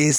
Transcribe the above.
AC